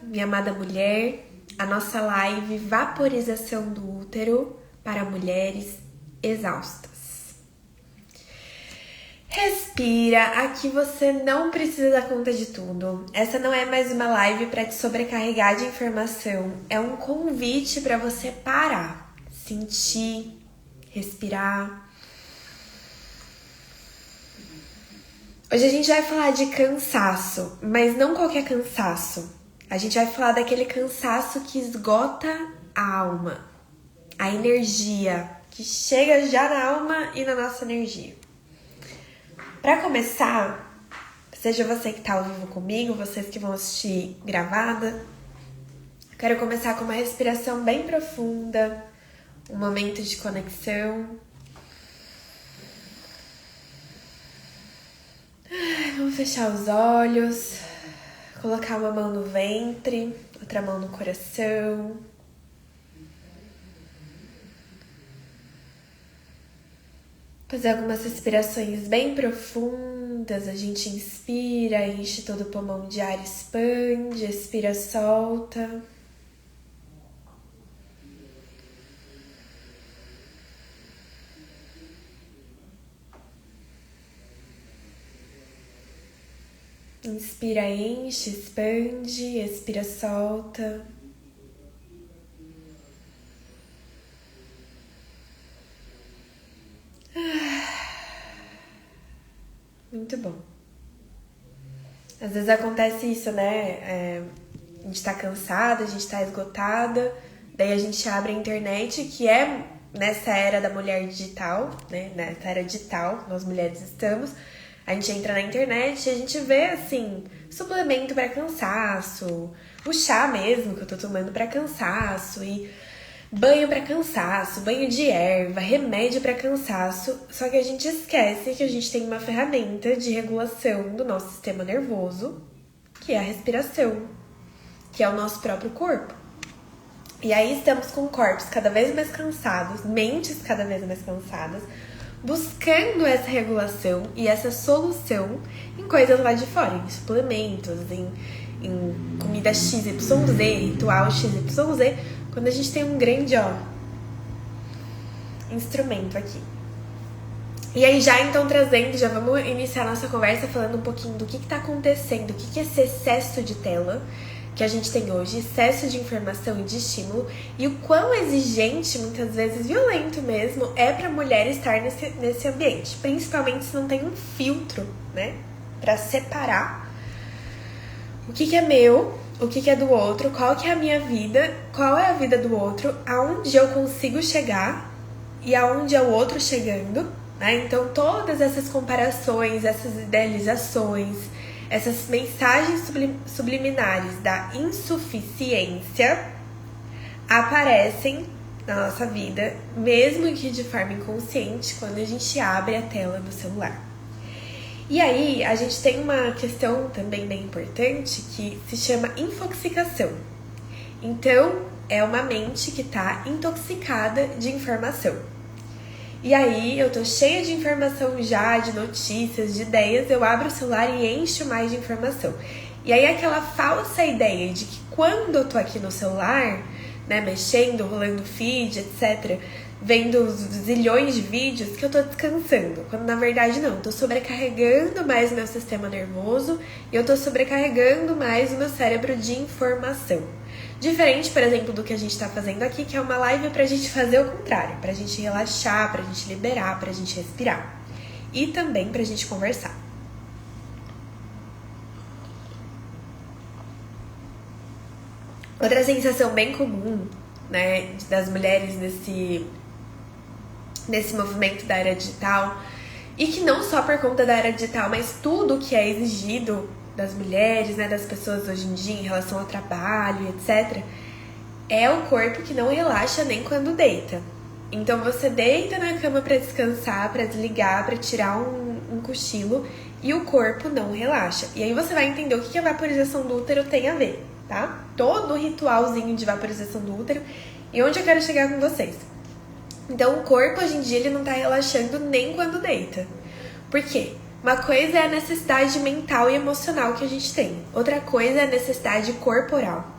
minha amada mulher, a nossa live Vaporização do Útero para mulheres exaustas. Respira, aqui você não precisa dar conta de tudo. Essa não é mais uma live para te sobrecarregar de informação, é um convite para você parar, sentir, respirar. Hoje a gente vai falar de cansaço, mas não qualquer cansaço. A gente vai falar daquele cansaço que esgota a alma, a energia, que chega já na alma e na nossa energia. Para começar, seja você que está ao vivo comigo, vocês que vão assistir gravada, quero começar com uma respiração bem profunda, um momento de conexão. Vamos fechar os olhos, colocar uma mão no ventre, outra mão no coração. Fazer algumas respirações bem profundas. A gente inspira, enche todo o pulmão de ar, expande, expira, solta. Inspira, enche, expande, expira, solta. Muito bom. Às vezes acontece isso, né? A gente tá cansada, a gente tá esgotada, daí a gente abre a internet, que é nessa era da mulher digital, né? Nessa era digital, nós mulheres estamos. A gente entra na internet e a gente vê, assim, suplemento para cansaço, o chá mesmo que eu tô tomando para cansaço, e banho para cansaço, banho de erva, remédio para cansaço. Só que a gente esquece que a gente tem uma ferramenta de regulação do nosso sistema nervoso, que é a respiração, que é o nosso próprio corpo. E aí estamos com corpos cada vez mais cansados, mentes cada vez mais cansadas, buscando essa regulação e essa solução em coisas lá de fora, em suplementos, em comida XYZ, ritual XYZ, quando a gente tem um grande instrumento aqui. E aí já então trazendo, já vamos iniciar nossa conversa falando um pouquinho do que está acontecendo, o que é esse excesso de tela que a gente tem hoje, excesso de informação e de estímulo, e o quão exigente, muitas vezes violento mesmo, é para a mulher estar nesse ambiente, principalmente se não tem um filtro, né, para separar o que é meu, o que é do outro, qual que é a minha vida, qual é a vida do outro, aonde eu consigo chegar e aonde é o outro chegando, né? Então todas essas comparações, essas idealizações, essas mensagens subliminares da insuficiência aparecem na nossa vida, mesmo que de forma inconsciente, quando a gente abre a tela do celular. E aí, a gente tem uma questão também bem importante que se chama infoxicação. Então, é uma mente que está intoxicada de informação. E aí, eu tô cheia de informação já, de notícias, de ideias, eu abro o celular e encho mais de informação. E aí, aquela falsa ideia de que quando eu tô aqui no celular, né, mexendo, rolando feed, etc., vendo zilhões de vídeos, que eu tô descansando. Quando na verdade não, eu tô sobrecarregando mais meu sistema nervoso e eu tô sobrecarregando mais o meu cérebro de informação. Diferente, por exemplo, do que a gente tá fazendo aqui, que é uma live pra gente fazer o contrário, pra gente relaxar, pra gente liberar, pra gente respirar. E também pra gente conversar. Outra sensação bem comum, né, das mulheres nesse movimento da era digital, e que não só por conta da era digital, mas tudo que é exigido das mulheres, né, das pessoas hoje em dia em relação ao trabalho, etc., é o corpo que não relaxa nem quando deita. Então você deita na cama para descansar, para desligar, para tirar um cochilo, e o corpo não relaxa. E aí você vai entender o que a vaporização do útero tem a ver, tá? Todo o ritualzinho de vaporização do útero e onde eu quero chegar com vocês. Então o corpo hoje em dia ele não tá relaxando nem quando deita. Por quê? Uma coisa é a necessidade mental e emocional que a gente tem. Outra coisa é a necessidade corporal.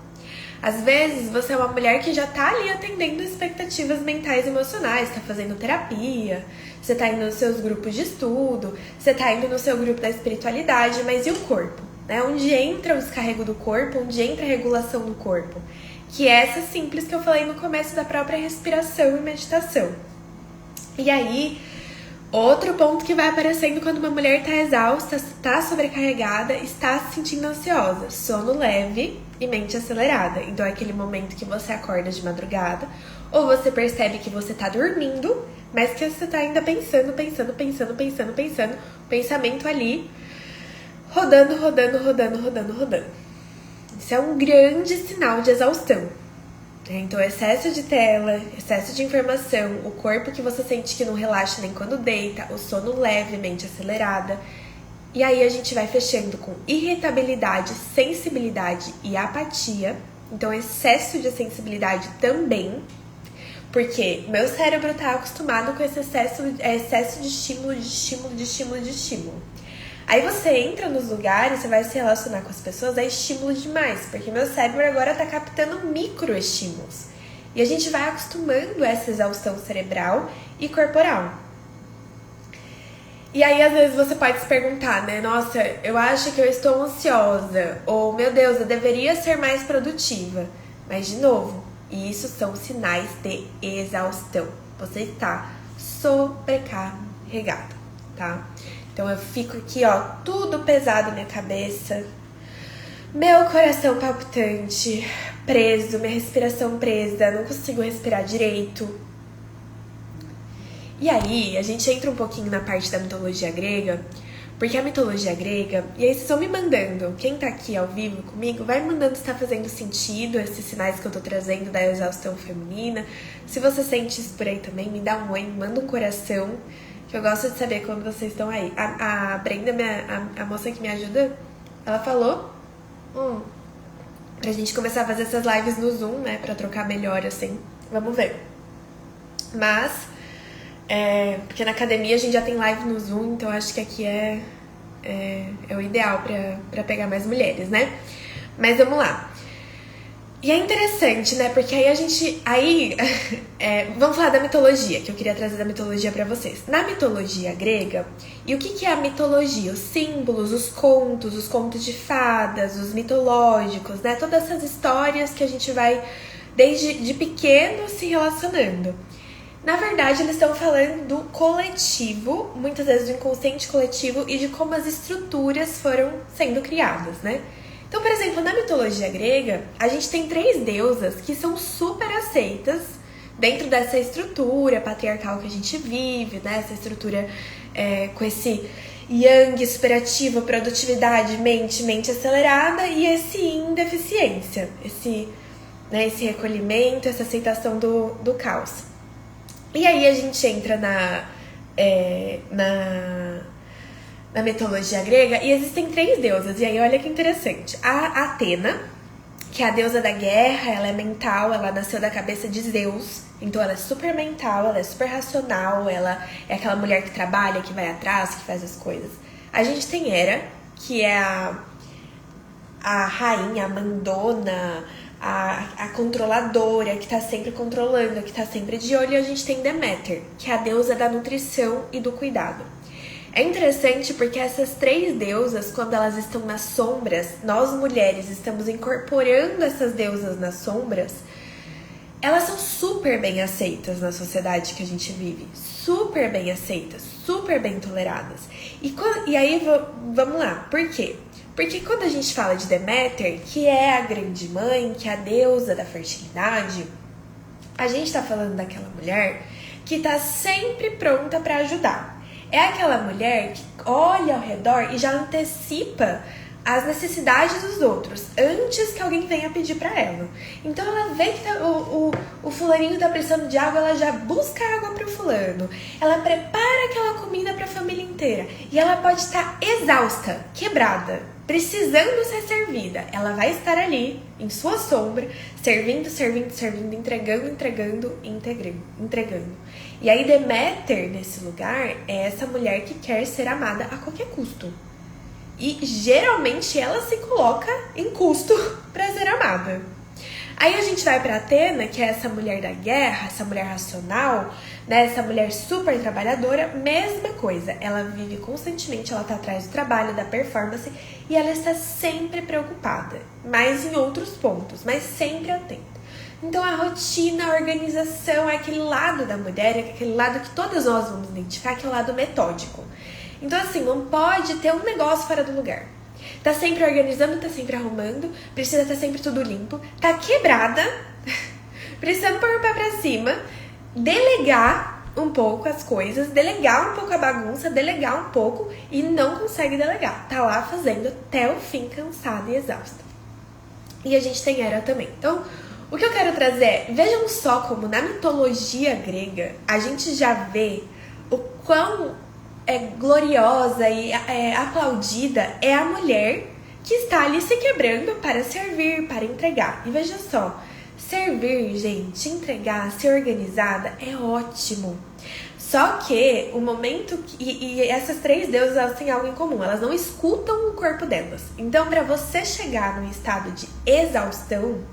Às vezes, você é uma mulher que já tá ali atendendo expectativas mentais e emocionais, tá fazendo terapia, você tá indo nos seus grupos de estudo, você tá indo no seu grupo da espiritualidade, mas e o corpo? Né? Onde entra o descarrego do corpo, onde entra a regulação do corpo? Que é essa simples que eu falei no começo da própria respiração e meditação. E aí, outro ponto que vai aparecendo quando uma mulher tá exausta, tá sobrecarregada, está se sentindo ansiosa, sono leve e mente acelerada. Então é aquele momento que você acorda de madrugada, ou você percebe que você tá dormindo, mas que você tá ainda pensando, pensamento ali, rodando. Isso é um grande sinal de exaustão. Então, excesso de tela, excesso de informação, o corpo que você sente que não relaxa nem quando deita, o sono levemente acelerada. E aí a gente vai fechando com irritabilidade, sensibilidade e apatia. Então, excesso de sensibilidade também, porque meu cérebro tá acostumado com esse excesso de estímulo. Aí você entra nos lugares, você vai se relacionar com as pessoas, é estímulo demais, porque meu cérebro agora tá captando microestímulos. E a gente vai acostumando essa exaustão cerebral e corporal. E aí, às vezes, você pode se perguntar, né? Nossa, eu acho que eu estou ansiosa. Ou, meu Deus, eu deveria ser mais produtiva. Mas, de novo, isso são sinais de exaustão. Você está sobrecarregado, tá? Então eu fico aqui, ó, tudo pesado na minha cabeça, meu coração palpitante, preso, minha respiração presa, não consigo respirar direito. E aí, a gente entra um pouquinho na parte da mitologia grega, porque a mitologia grega, e aí vocês vão me mandando, quem tá aqui ao vivo comigo, vai me mandando se tá fazendo sentido esses sinais que eu tô trazendo da exaustão feminina. Se você sente isso por aí também, me dá um oi, me manda um coração, que eu gosto de saber quando vocês estão aí. A Brenda, a moça que me ajuda, ela falou pra gente começar a fazer essas lives no Zoom, né? Pra trocar melhor, assim. Vamos ver. Mas, porque na academia a gente já tem live no Zoom, então acho que aqui é o ideal pra pegar mais mulheres, né? Mas vamos lá. E é interessante, né? Porque aí a gente... vamos falar da mitologia, que eu queria trazer da mitologia pra vocês. Na mitologia grega, e o que é a mitologia? Os símbolos, os contos de fadas, os mitológicos, né? Todas essas histórias que a gente vai, desde de pequeno, se relacionando. Na verdade, eles estão falando do coletivo, muitas vezes do inconsciente coletivo, e de como as estruturas foram sendo criadas, né? Então, por exemplo, na mitologia grega, a gente tem 3 deusas que são super aceitas dentro dessa estrutura patriarcal que a gente vive, né? Essa estrutura com esse yang superativo, produtividade, mente acelerada, e esse yin deficiência, esse recolhimento, essa aceitação do caos. E aí a gente entra na mitologia grega, e existem 3 deusas. E aí olha que interessante. A Atena, que é a deusa da guerra, ela é mental, ela nasceu da cabeça de Zeus, então ela é super mental, ela é super racional, ela é aquela mulher que trabalha, que vai atrás, que faz as coisas. A gente tem Hera, que é a rainha, a mandona, a controladora, que tá sempre controlando, que tá sempre de olho. E a gente tem Deméter, que é a deusa da nutrição e do cuidado. É interessante porque essas 3 deusas, quando elas estão nas sombras, nós mulheres estamos incorporando essas deusas nas sombras, elas são super bem aceitas na sociedade que a gente vive. Super bem aceitas, super bem toleradas. E aí, vamos lá, por quê? Porque quando a gente fala de Deméter, que é a grande mãe, que é a deusa da fertilidade, a gente tá falando daquela mulher que tá sempre pronta para ajudar. É aquela mulher que olha ao redor e já antecipa as necessidades dos outros antes que alguém venha pedir pra ela. Então ela vê que o fulaninho tá precisando de água, ela já busca água pro fulano. Ela prepara aquela comida pra família inteira. E ela pode estar exausta, quebrada, precisando ser servida. Ela vai estar ali, em sua sombra, servindo, entregando. E aí Deméter, nesse lugar, é essa mulher que quer ser amada a qualquer custo. E geralmente ela se coloca em custo para ser amada. Aí a gente vai pra Atena, que é essa mulher da guerra, essa mulher racional, né? Essa mulher super trabalhadora, mesma coisa. Ela vive constantemente, ela tá atrás do trabalho, da performance, e ela está sempre preocupada, mas em outros pontos, mas sempre atenta. Então a rotina, a organização é aquele lado da mulher, é aquele lado que todas nós vamos identificar, que é o lado metódico. Então assim, não pode ter um negócio fora do lugar. Tá sempre organizando, tá sempre arrumando, precisa estar sempre tudo limpo, tá quebrada, precisando pôr o pé pra cima, delegar um pouco as coisas, delegar um pouco a bagunça, delegar um pouco e não consegue delegar. Tá lá fazendo até o fim, cansada e exausta. E a gente tem Hera também. Então, o que eu quero trazer é, vejam só como na mitologia grega a gente já vê o quão gloriosa e aplaudida é a mulher que está ali se quebrando para servir, para entregar. E veja só, servir, gente, entregar, ser organizada é ótimo. Só que o momento e essas três deusas, elas têm algo em comum, elas não escutam o corpo delas. Então, para você chegar num estado de exaustão,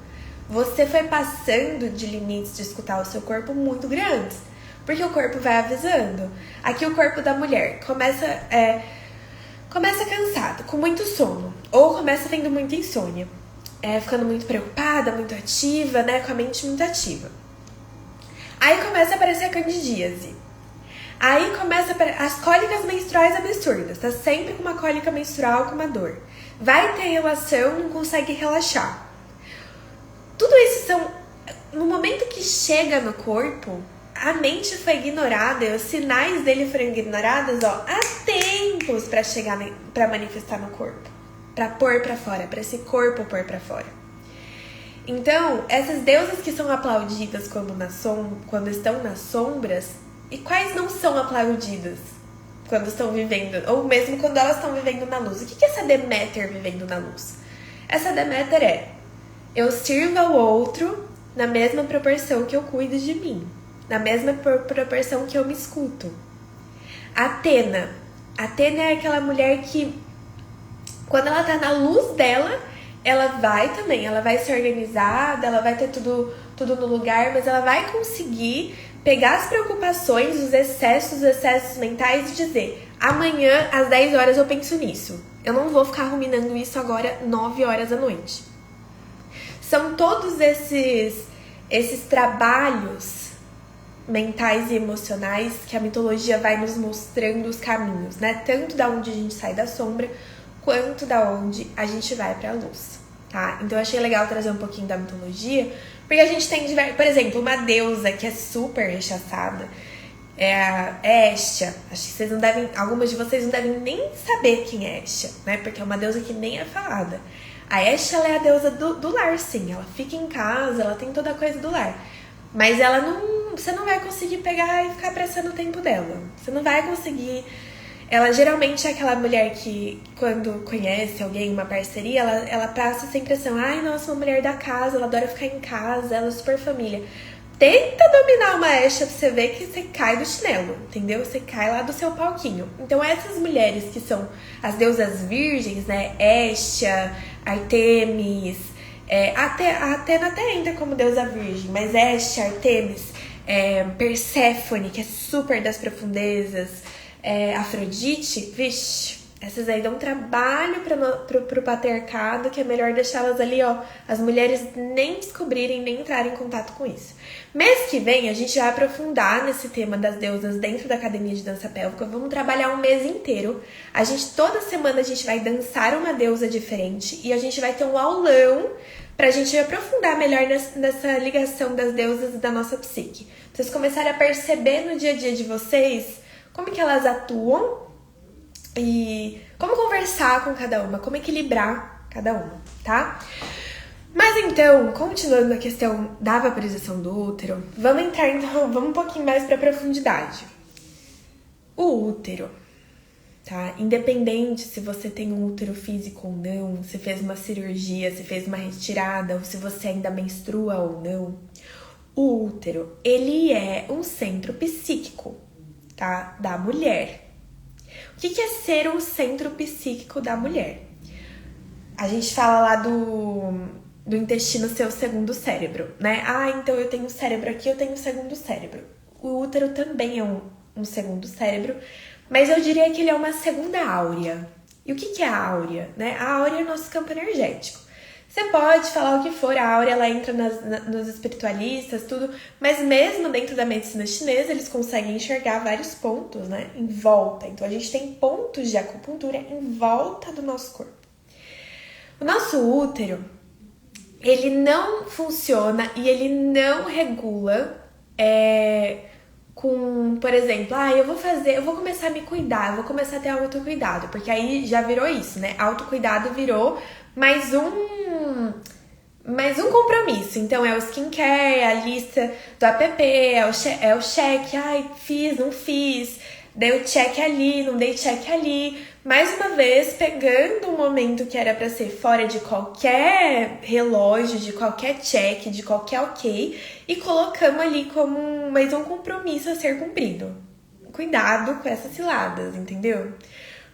você foi passando de limites de escutar o seu corpo muito grandes. Porque o corpo vai avisando. Aqui o corpo da mulher começa cansado, com muito sono. Ou começa tendo muita insônia. Ficando muito preocupada, muito ativa, né? Com a mente muito ativa. Aí começa a aparecer a candidíase. Aí começa as cólicas menstruais absurdas. Tá sempre com uma cólica menstrual, com uma dor. Vai ter relação, não consegue relaxar. Tudo isso são... No momento que chega no corpo, a mente foi ignorada e os sinais dele foram ignorados, há tempos para chegar, para manifestar no corpo, para pôr para fora, para esse corpo pôr para fora. Então, essas deusas que são aplaudidas quando estão nas sombras, e quais não são aplaudidas quando estão vivendo, ou mesmo quando elas estão vivendo na luz? O que é essa Deméter vivendo na luz? Essa Deméter é: eu sirvo ao outro na mesma proporção que eu cuido de mim. Na mesma proporção que eu me escuto. Atena é aquela mulher que, quando ela tá na luz dela, ela vai ser organizada, ela vai ter tudo no lugar, mas ela vai conseguir pegar as preocupações, os excessos mentais e dizer: amanhã às 10 horas eu penso nisso. Eu não vou ficar ruminando isso agora 9 horas da noite. São todos esses trabalhos mentais e emocionais que a mitologia vai nos mostrando os caminhos, né? Tanto da onde a gente sai da sombra, quanto da onde a gente vai pra luz, tá? Então eu achei legal trazer um pouquinho da mitologia, porque a gente tem, por exemplo, uma deusa que é super rechaçada, é a Hestia. Acho que vocês não devem, algumas de vocês não devem nem saber quem é Hestia, né? Porque é uma deusa que nem é falada. A Hestia, ela é a deusa do lar, sim. Ela fica em casa, ela tem toda a coisa do lar. Mas ela você não vai conseguir pegar e ficar apressando o tempo dela. Você não vai conseguir... Ela geralmente é aquela mulher que, quando conhece alguém, uma parceria, ela passa essa impressão: ai, nossa, uma mulher da casa, ela adora ficar em casa, ela é super família. Tenta dominar uma Hestia pra você ver que você cai do chinelo, entendeu? Você cai lá do seu palquinho. Então essas mulheres que são as deusas virgens, né? Hestia, Artemis, a Atena até entra como deusa virgem, mas Hestia, Artemis, Perséfone, que é super das profundezas, Afrodite, vixe, essas aí dão trabalho pro patriarcado, que é melhor deixá-las ali, as mulheres nem descobrirem, nem entrarem em contato com isso. Mês que vem a gente vai aprofundar nesse tema das deusas dentro da Academia de Dança Pélvica. Vamos trabalhar um mês inteiro. Toda semana a gente vai dançar uma deusa diferente e a gente vai ter um aulão pra gente aprofundar melhor nessa ligação das deusas e da nossa psique. Vocês começarem a perceber no dia a dia de vocês como que elas atuam e como conversar com cada uma, como equilibrar cada uma, tá? Mas então, continuando a questão da vaporização do útero, vamos um pouquinho mais pra profundidade. O útero, tá? Independente se você tem um útero físico ou não, se fez uma cirurgia, se fez uma retirada, ou se você ainda menstrua ou não, o útero, ele é um centro psíquico, tá? Da mulher. O que é ser um centro psíquico da mulher? A gente fala lá do intestino ser o segundo cérebro, né? Ah, então eu tenho um cérebro aqui, eu tenho um segundo cérebro. O útero também é um segundo cérebro, mas eu diria que ele é uma segunda áurea. E o que é a áurea, né? A áurea é o nosso campo energético. Você pode falar o que for, a áurea ela entra nos espiritualistas, tudo, mas mesmo dentro da medicina chinesa, eles conseguem enxergar vários pontos, né, em volta. Então, a gente tem pontos de acupuntura em volta do nosso corpo. O nosso útero, ele não funciona e ele não regula com, por exemplo, eu vou começar a me cuidar, eu vou começar a ter autocuidado, porque aí já virou isso, né? Autocuidado virou mais um compromisso. Então é o skincare, a lista do app, é o check, ai, fiz, não fiz, dei o check ali, não dei check ali. Mais uma vez, pegando um momento que era para ser fora de qualquer relógio, de qualquer check, de qualquer ok, e colocamos ali como mais um compromisso a ser cumprido. Cuidado com essas ciladas, entendeu?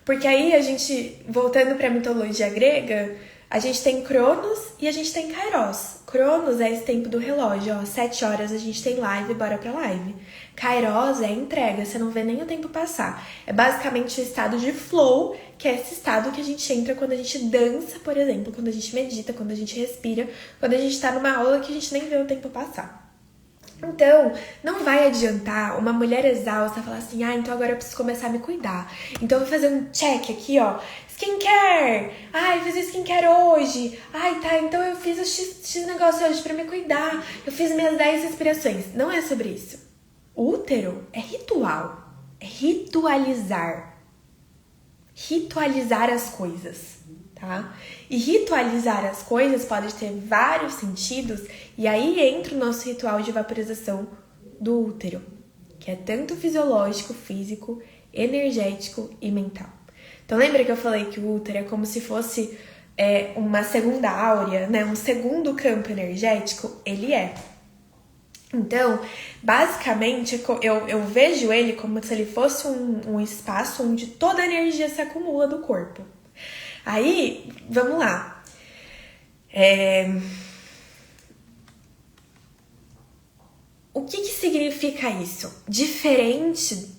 Porque aí a gente, voltando para a mitologia grega, a gente tem Cronos e a gente tem Kairos. Cronos é esse tempo do relógio, ó, 7 horas a gente tem live, bora pra live. Kairos é a entrega, você não vê nem o tempo passar. É basicamente o estado de flow, que é esse estado que a gente entra quando a gente dança, por exemplo, quando a gente medita, quando a gente respira, quando a gente tá numa aula que a gente nem vê o tempo passar. Então, não vai adiantar uma mulher exausta falar assim, então agora eu preciso começar a me cuidar. Então eu vou fazer um check aqui, ó, skincare, eu fiz o skincare hoje, tá, então eu fiz o X negócio hoje pra me cuidar, eu fiz minhas 10 respirações. Não é sobre isso. O útero é ritual, é ritualizar as coisas, tá? E ritualizar as coisas pode ter vários sentidos, e aí entra o nosso ritual de vaporização do útero, que é tanto fisiológico, físico, energético e mental. Então lembra que eu falei que o útero é como se fosse uma segunda áurea, né? Um segundo campo energético? Ele é. Então, basicamente, eu vejo ele como se ele fosse um espaço onde toda a energia se acumula do corpo. Aí, vamos lá. O que significa isso? Diferente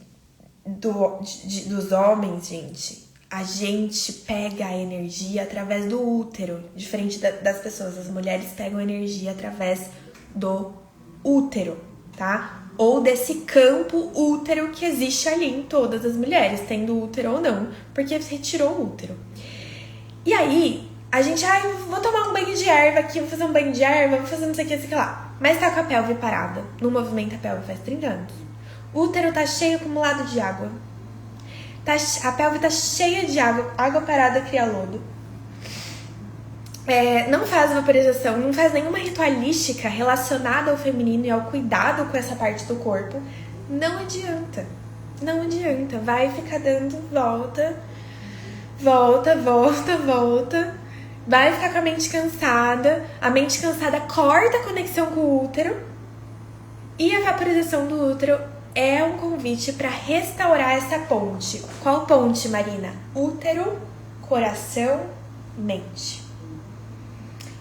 dos homens, gente, a gente pega a energia através do útero. Diferente das pessoas, as mulheres pegam a energia através do útero, tá? Ou desse campo útero que existe ali em todas as mulheres, tendo útero ou não, porque retirou o útero. E aí, a gente, vou tomar um banho de erva aqui, vou fazer um banho de erva, vou fazer não sei o que, sei lá. Mas tá com a pelve parada, não movimenta a pelve faz 30 anos. O útero tá cheio, acumulado de água. A pelve tá cheia de água parada cria lodo. Não faz vaporização, não faz nenhuma ritualística relacionada ao feminino e ao cuidado com essa parte do corpo. Não adianta. Vai ficar dando volta. Vai ficar com a mente cansada. A mente cansada corta a conexão com o útero. E a vaporização do útero é um convite para restaurar essa ponte. Qual ponte, Marina? Útero, coração, mente.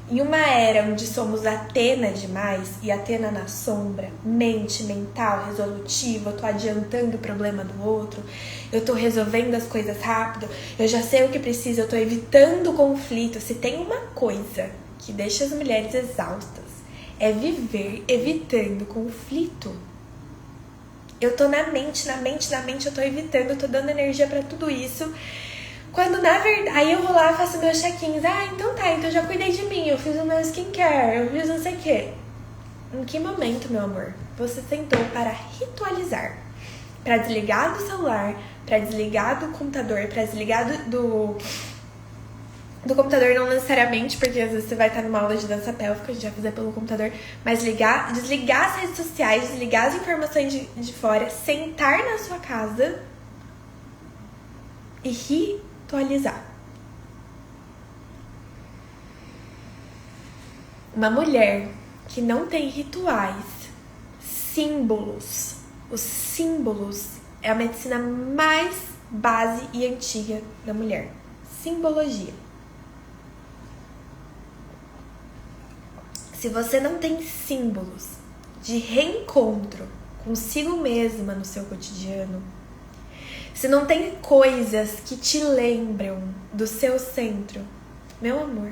Em uma era onde somos Atena demais, e Atena na sombra, mente, mental, resolutiva, eu tô adiantando o problema do outro, eu tô resolvendo as coisas rápido, eu já sei o que preciso, eu tô evitando conflito. Se tem uma coisa que deixa as mulheres exaustas, é viver evitando conflito. Eu tô na mente, eu tô evitando, eu tô dando energia pra tudo isso. Quando na verdade, aí eu vou lá, faço meus check-ins. Então eu já cuidei de mim, eu fiz o meu skincare, eu fiz não sei o quê. Em que momento, meu amor, você sentou para ritualizar? Para desligar do celular, para desligar do computador, para desligar do computador não necessariamente, porque às vezes você vai estar numa aula de dança pélvica, a gente vai fazer pelo computador, mas desligar as redes sociais, desligar as informações de fora, sentar na sua casa e ritualizar. Uma mulher que não tem rituais, símbolos, os símbolos é a medicina mais base e antiga da mulher. Simbologia. Se você não tem símbolos de reencontro consigo mesma no seu cotidiano, se não tem coisas que te lembram do seu centro, meu amor,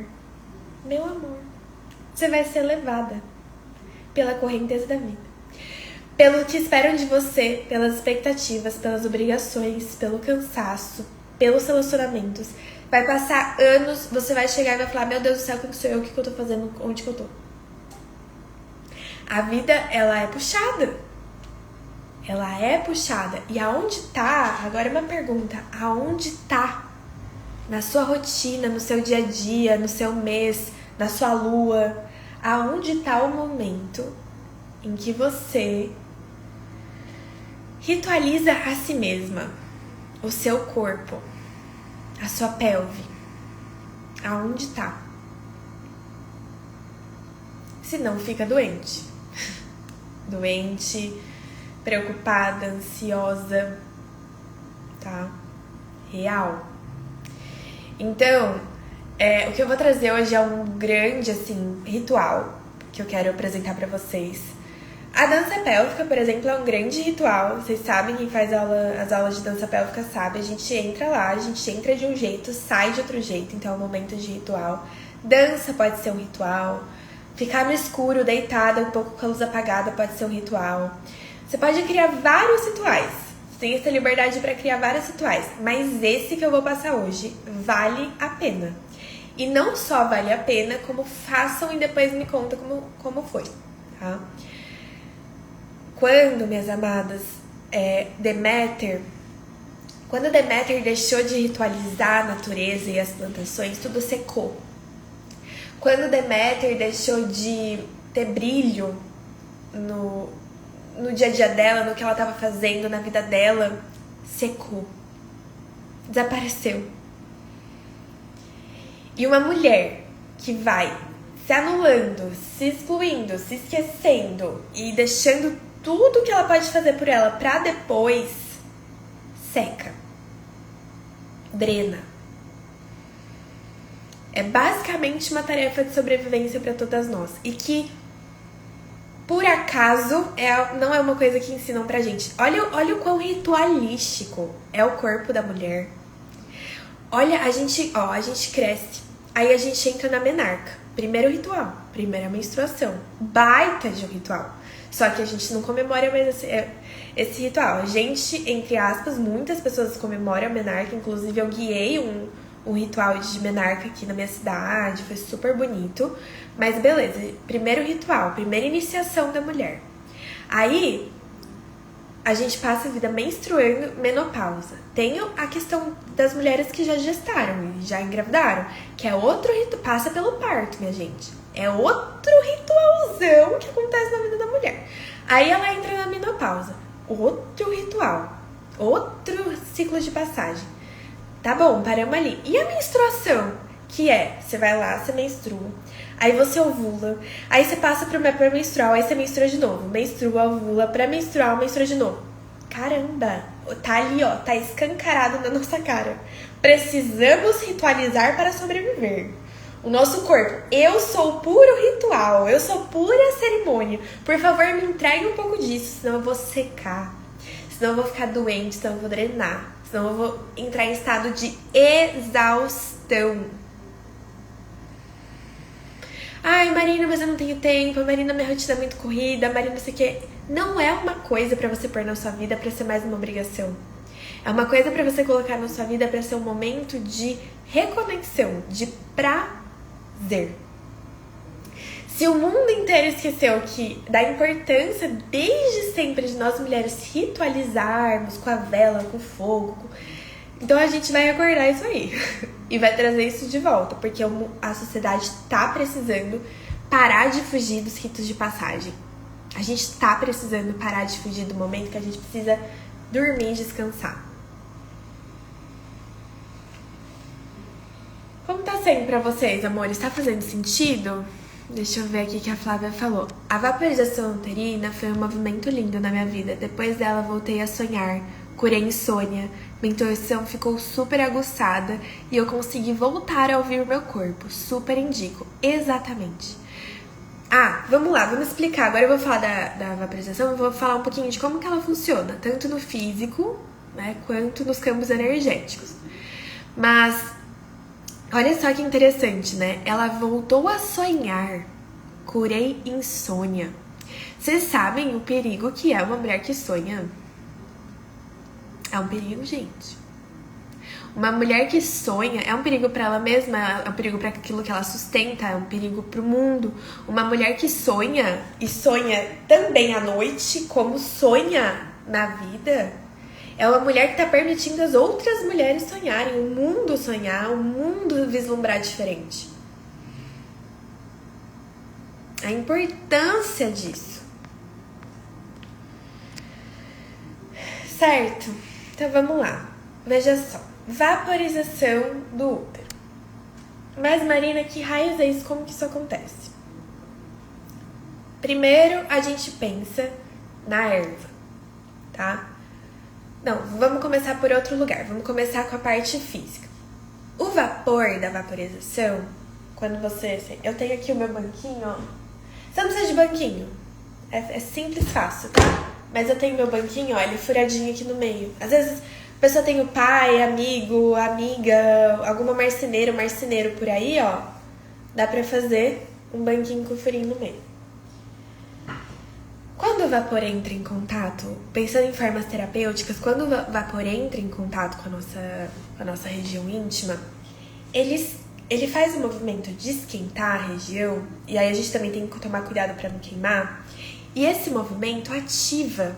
você vai ser levada pela correnteza da vida, pelo que esperam de você, pelas expectativas, pelas obrigações, pelo cansaço, pelos relacionamentos. Vai passar anos, você vai chegar e vai falar: meu Deus do céu, quem sou eu, o que eu tô fazendo, onde que eu tô? A vida, ela é puxada. Ela é puxada. E aonde tá, agora é uma pergunta, aonde tá? Na sua rotina, no seu dia a dia, no seu mês, na sua lua, aonde tá o momento em que você ritualiza a si mesma, o seu corpo, a sua pelve? Aonde tá? Senão fica doente. Doente, preocupada, ansiosa, tá? Real. Então, o que eu vou trazer hoje é um grande, assim, ritual que eu quero apresentar pra vocês. A dança pélvica, por exemplo, é um grande ritual. Vocês sabem, quem faz as aulas de dança pélvica sabe. A gente entra lá, a gente entra de um jeito, sai de outro jeito. Então é um momento de ritual. Dança pode ser um ritual. Ficar no escuro, deitada, um pouco com a luz apagada, pode ser um ritual. Você pode criar vários rituais. Você tem essa liberdade para criar vários rituais. Mas esse que eu vou passar hoje vale a pena. E não só vale a pena, como façam e depois me contam como foi, tá? Quando, minhas amadas, quando Deméter deixou de ritualizar a natureza e as plantações, tudo secou. Quando Deméter deixou de ter brilho no dia a dia dela, no que ela estava fazendo na vida dela, secou. Desapareceu. E uma mulher que vai se anulando, se excluindo, se esquecendo e deixando tudo que ela pode fazer por ela pra depois, seca. Drena. É basicamente uma tarefa de sobrevivência para todas nós. E que, por acaso, não é uma coisa que ensinam pra gente. Olha o quão ritualístico é o corpo da mulher. Olha, a gente cresce. Aí a gente entra na menarca. Primeiro ritual, primeira menstruação. Baita de um ritual. Só que a gente não comemora mais esse ritual. A gente, entre aspas, muitas pessoas comemoram a menarca. Inclusive, eu guiei um ritual de menarca aqui na minha cidade. Foi super bonito. Mas beleza, primeiro ritual, primeira iniciação da mulher. Aí, a gente passa a vida menstruando, menopausa. Tem a questão das mulheres que já gestaram e já engravidaram, que é outro ritual, passa pelo parto, minha gente. É outro ritualzão que acontece na vida da mulher. Aí ela entra na menopausa. Outro ritual. Outro ciclo de passagem. Tá bom, paramos ali. E a menstruação? Que você vai lá, você menstrua. Aí você ovula. Aí você passa pro pré-menstrual. Aí você menstrua de novo. Menstrua, ovula, pré-menstrual, menstrua de novo. Caramba! Tá ali, ó. Tá escancarado na nossa cara. Precisamos ritualizar para sobreviver. O nosso corpo. Eu sou puro ritual. Eu sou pura cerimônia. Por favor, me entregue um pouco disso. Senão eu vou secar. Senão eu vou ficar doente. Senão eu vou drenar. Senão eu vou entrar em estado de exaustão. Ai, Marina, mas eu não tenho tempo. Marina, minha rotina é muito corrida. Marina, não sei o que. Não é uma coisa pra você pôr na sua vida pra ser mais uma obrigação. É uma coisa pra você colocar na sua vida pra ser um momento de reconexão, de prazer. Se o mundo inteiro esqueceu da importância desde sempre de nós mulheres ritualizarmos com a vela, com o fogo, então a gente vai acordar isso aí e vai trazer isso de volta, porque a sociedade tá precisando parar de fugir dos ritos de passagem. A gente tá precisando parar de fugir do momento que a gente precisa dormir e descansar. Como tá sendo pra vocês, amores? Tá fazendo sentido? Deixa eu ver aqui o que a Flávia falou. A vaporização uterina foi um movimento lindo na minha vida. Depois dela, voltei a sonhar, curei insônia, minha intuição ficou super aguçada e eu consegui voltar a ouvir o meu corpo. Super indico. Exatamente. vamos lá, vamos explicar. Agora eu vou falar da vaporização, eu vou falar um pouquinho de como que ela funciona, tanto no físico, né, quanto nos campos energéticos. Mas, olha só que interessante, né? Ela voltou a sonhar. Curei insônia. Vocês sabem o perigo que é uma mulher que sonha? É um perigo, gente. Uma mulher que sonha é um perigo para ela mesma, é um perigo para aquilo que ela sustenta, é um perigo para o mundo. Uma mulher que sonha e sonha também à noite, como sonha na vida, é uma mulher que está permitindo as outras mulheres sonharem, o mundo sonhar, o mundo vislumbrar diferente. A importância disso. Certo? Então vamos lá. Veja só. Vaporização do útero. Mas Marina, que raios é isso? Como que isso acontece? Primeiro a gente pensa na erva, tá? Não, vamos começar por outro lugar. Vamos começar com a parte física. O vapor da vaporização, quando você... Eu tenho aqui o meu banquinho, ó. Você não precisa de banquinho. É simples, fácil, tá? Mas eu tenho meu banquinho, ó, ele furadinho aqui no meio. Às vezes... A pessoa tem o pai, amigo, amiga, alguma marceneira, marceneiro por aí, ó. Dá pra fazer um banquinho com furinho no meio. Quando o vapor entra em contato, pensando em formas terapêuticas, quando o vapor entra em contato com a nossa região íntima, ele faz o movimento de esquentar a região, e aí a gente também tem que tomar cuidado pra não queimar, e esse movimento ativa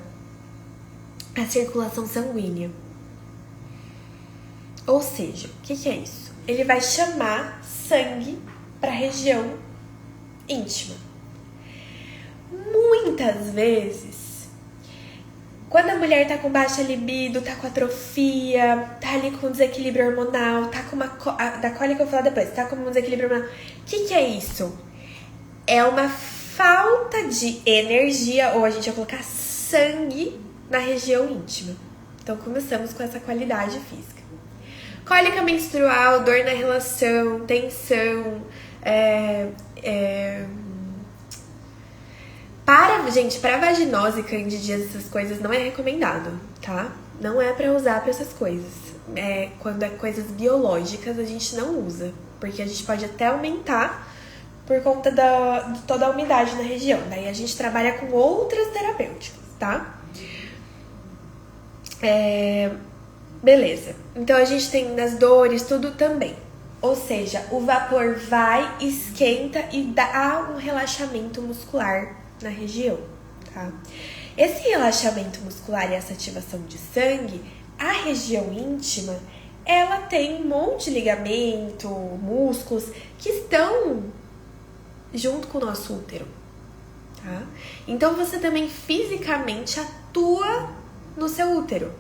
a circulação sanguínea. Ou seja, o que é isso? Ele vai chamar sangue para a região íntima. Muitas vezes, quando a mulher tá com baixa libido, tá com atrofia, tá ali com desequilíbrio hormonal, tá com da cólica eu vou falar depois, tá com um desequilíbrio hormonal. O que é isso? É uma falta de energia, ou a gente vai colocar sangue na região íntima. Então começamos com essa qualidade física. Cólica menstrual, dor na relação, tensão, para vaginose, candidíase, essas coisas não é recomendado, tá? Não é pra usar pra essas coisas. Quando é coisas biológicas, a gente não usa, porque a gente pode até aumentar por conta de toda a umidade na região. Daí a gente trabalha com outras terapêuticas, tá? Beleza, então a gente tem nas dores, tudo também. Ou seja, o vapor vai, esquenta e dá um relaxamento muscular na região, tá? Esse relaxamento muscular e essa ativação de sangue, a região íntima, ela tem um monte de ligamento, músculos que estão junto com o nosso útero, tá? Então você também fisicamente atua no seu útero.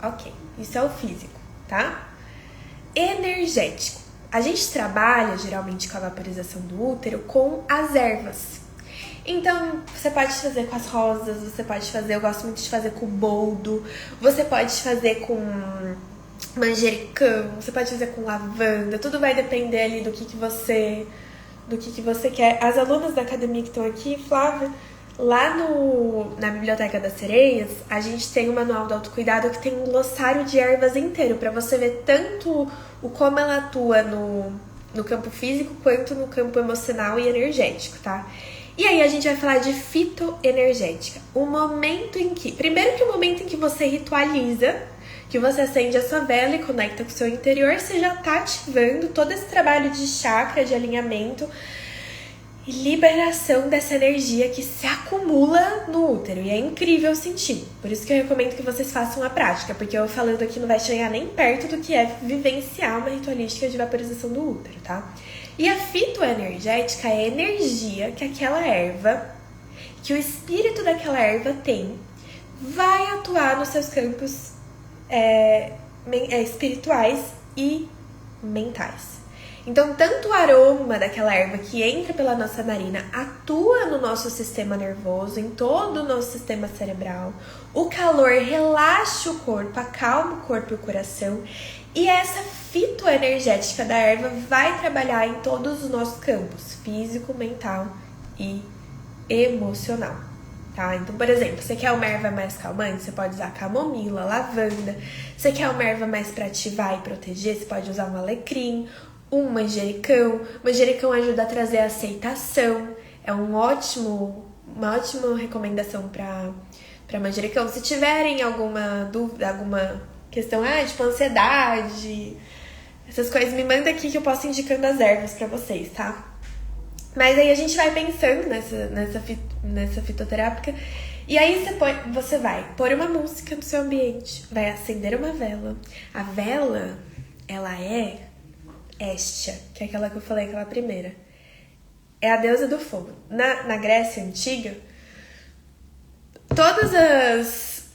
Ok, isso é o físico, tá? Energético. A gente trabalha geralmente com a vaporização do útero com as ervas. Então, você pode fazer com as rosas, você pode fazer, eu gosto muito de fazer com boldo, você pode fazer com manjericão, você pode fazer com lavanda, tudo vai depender ali do que você quer. As alunas da academia que estão aqui, Flávia, lá na Biblioteca das Sereias, a gente tem o Manual do Autocuidado que tem um glossário de ervas inteiro, pra você ver tanto o como ela atua no campo físico quanto no campo emocional e energético, tá? E aí a gente vai falar de fitoenergética. Primeiro que o momento em que você ritualiza, que você acende a sua vela e conecta com o seu interior, você já tá ativando todo esse trabalho de chakra, de alinhamento e liberação dessa energia que se acumula no útero. E é incrível sentir. Por isso que eu recomendo que vocês façam a prática, porque eu falando aqui não vai chegar nem perto do que é vivenciar uma ritualística de vaporização do útero, tá? E a fitoenergética é a energia que aquela erva, que o espírito daquela erva tem, vai atuar nos seus campos espirituais e mentais. Então, tanto o aroma daquela erva que entra pela nossa narina atua no nosso sistema nervoso, em todo o nosso sistema cerebral. O calor relaxa o corpo, acalma o corpo e o coração. E essa fitoenergética da erva vai trabalhar em todos os nossos campos, físico, mental e emocional, tá? Então, por exemplo, você quer uma erva mais calmante, você pode usar camomila, lavanda. Você quer uma erva mais pra ativar e proteger, você pode usar um alecrim, um manjericão. Manjericão ajuda a trazer aceitação, é uma ótima recomendação pra manjericão. Se tiverem alguma dúvida, alguma questão, tipo ansiedade, essas coisas, me manda aqui que eu posso indicando as ervas pra vocês, tá? Mas aí a gente vai pensando nessa fitoterápica. E aí você vai pôr uma música no seu ambiente, vai acender uma vela. A vela, ela é Hestia, que é aquela que eu falei, aquela primeira. É a deusa do fogo. Na Grécia Antiga, todas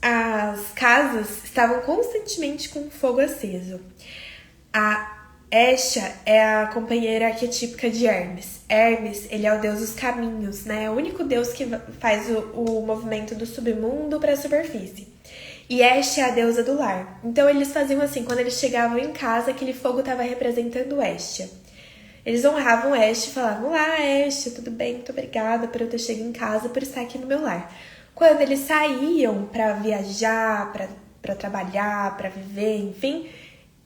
as casas estavam constantemente com fogo aceso. A Hestia é a companheira arquetípica de Hermes. Hermes, ele é o deus dos caminhos, né? É o único deus que faz o movimento do submundo para a superfície. E Hestia é a deusa do lar. Então eles faziam assim, quando eles chegavam em casa, aquele fogo estava representando Hestia. Eles honravam Hestia e falavam: olá, Hestia, tudo bem? Muito obrigada por eu ter chegado em casa, por estar aqui no meu lar. Quando eles saíam para viajar, para trabalhar, para viver, enfim,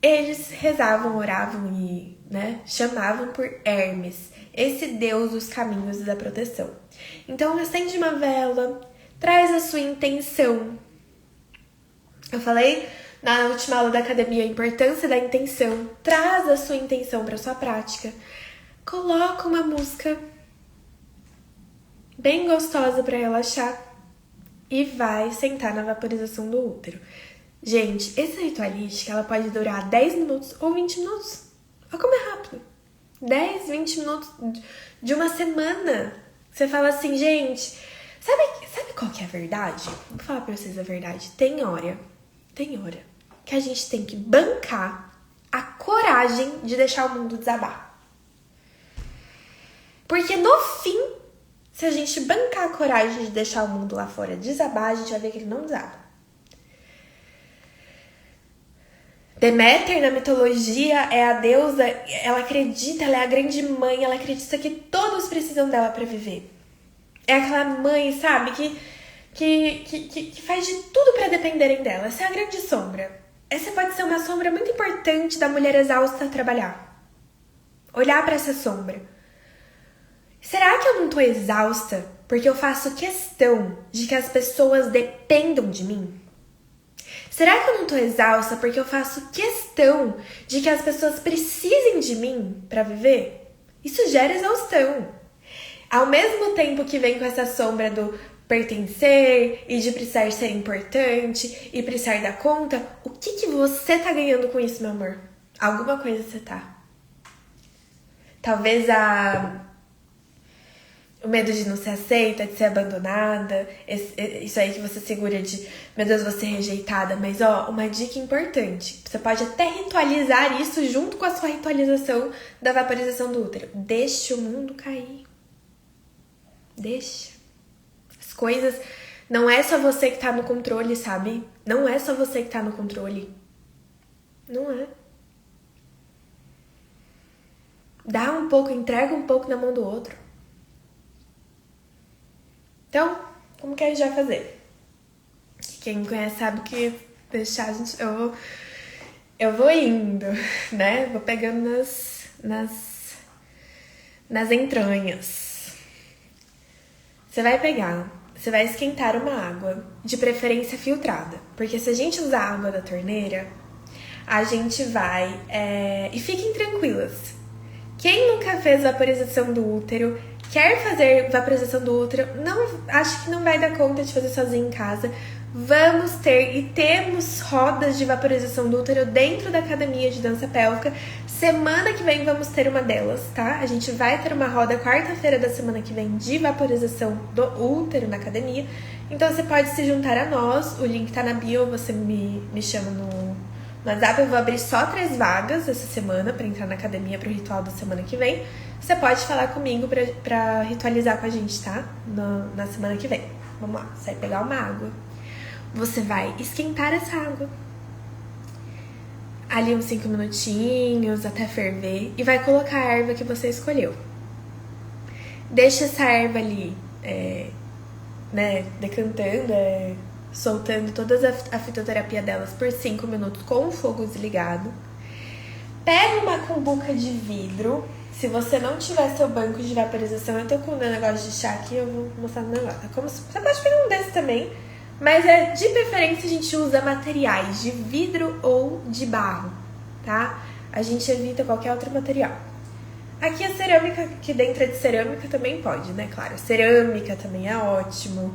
eles rezavam, oravam e chamavam por Hermes, esse deus dos caminhos e da proteção. Então, acende uma vela, traz a sua intenção. Eu falei na última aula da academia a importância da intenção. Traz a sua intenção para sua prática. Coloca uma música bem gostosa para relaxar e vai sentar na vaporização do útero. Gente, essa ritualística ela pode durar 10 minutos ou 20 minutos. Olha como é rápido. 10, 20 minutos de uma semana. Você fala assim, gente, sabe qual que é a verdade? Vou falar pra vocês a verdade. Tem hora que a gente tem que bancar a coragem de deixar o mundo desabar. Porque no fim, se a gente bancar a coragem de deixar o mundo lá fora desabar, a gente vai ver que ele não desaba. Deméter, na mitologia, é a deusa, ela acredita, ela é a grande mãe, ela acredita que todos precisam dela para viver. É aquela mãe, sabe, que faz de tudo para dependerem dela. Essa é a grande sombra. Essa pode ser uma sombra muito importante da mulher exausta a trabalhar. Olhar para essa sombra. Será que eu não tô exausta porque eu faço questão de que as pessoas dependam de mim? Será que eu não tô exausta porque eu faço questão de que as pessoas precisem de mim para viver? Isso gera exaustão. Ao mesmo tempo que vem com essa sombra do pertencer e de precisar ser importante e precisar dar conta, o que você tá ganhando com isso, meu amor? Alguma coisa você tá. Talvez o medo de não ser aceita, de ser abandonada, isso aí que você segura de, meu Deus, vou ser rejeitada. Mas, uma dica importante, você pode até ritualizar isso junto com a sua ritualização da vaporização do útero. Deixa o mundo cair. Deixa. As coisas, não é só você que tá no controle, sabe? Não é só você que tá no controle. Não é. Dá um pouco, entrega um pouco na mão do outro. Então, como que a gente vai fazer? Quem me conhece sabe que deixar a gente... Eu vou indo, né? Vou pegando nas entranhas. Você vai esquentar uma água, de preferência filtrada. Porque se a gente usar a água da torneira, a gente vai... E fiquem tranquilas. Quem nunca fez vaporização do útero... Quer fazer vaporização do útero, acho que não vai dar conta de fazer sozinho em casa. Vamos ter e temos rodas de vaporização do útero dentro da academia de dança pélvica. Semana que vem vamos ter uma delas, tá? A gente vai ter uma roda quarta-feira da semana que vem de vaporização do útero na academia. Então você pode se juntar a nós, o link tá na bio, você me chama no WhatsApp. Eu vou abrir só 3 vagas essa semana pra entrar na academia pro ritual da semana que vem. Você pode falar comigo pra ritualizar com a gente, tá? Na semana que vem. Vamos lá, você vai pegar uma água. Você vai esquentar essa água. Ali uns 5 minutinhos, até ferver. E vai colocar a erva que você escolheu. Deixa essa erva ali, né, decantando, soltando toda a fitoterapia delas por 5 minutos com o fogo desligado. Pega uma cumbuca de vidro. Se você não tiver seu banco de vaporização, eu tô com um negócio de chá aqui, eu vou mostrar no negócio. Você pode pegar um desse também, mas de preferência a gente usa materiais de vidro ou de barro, tá? A gente evita qualquer outro material. Aqui a cerâmica, aqui dentro de cerâmica também pode, né? Claro, cerâmica também é ótimo,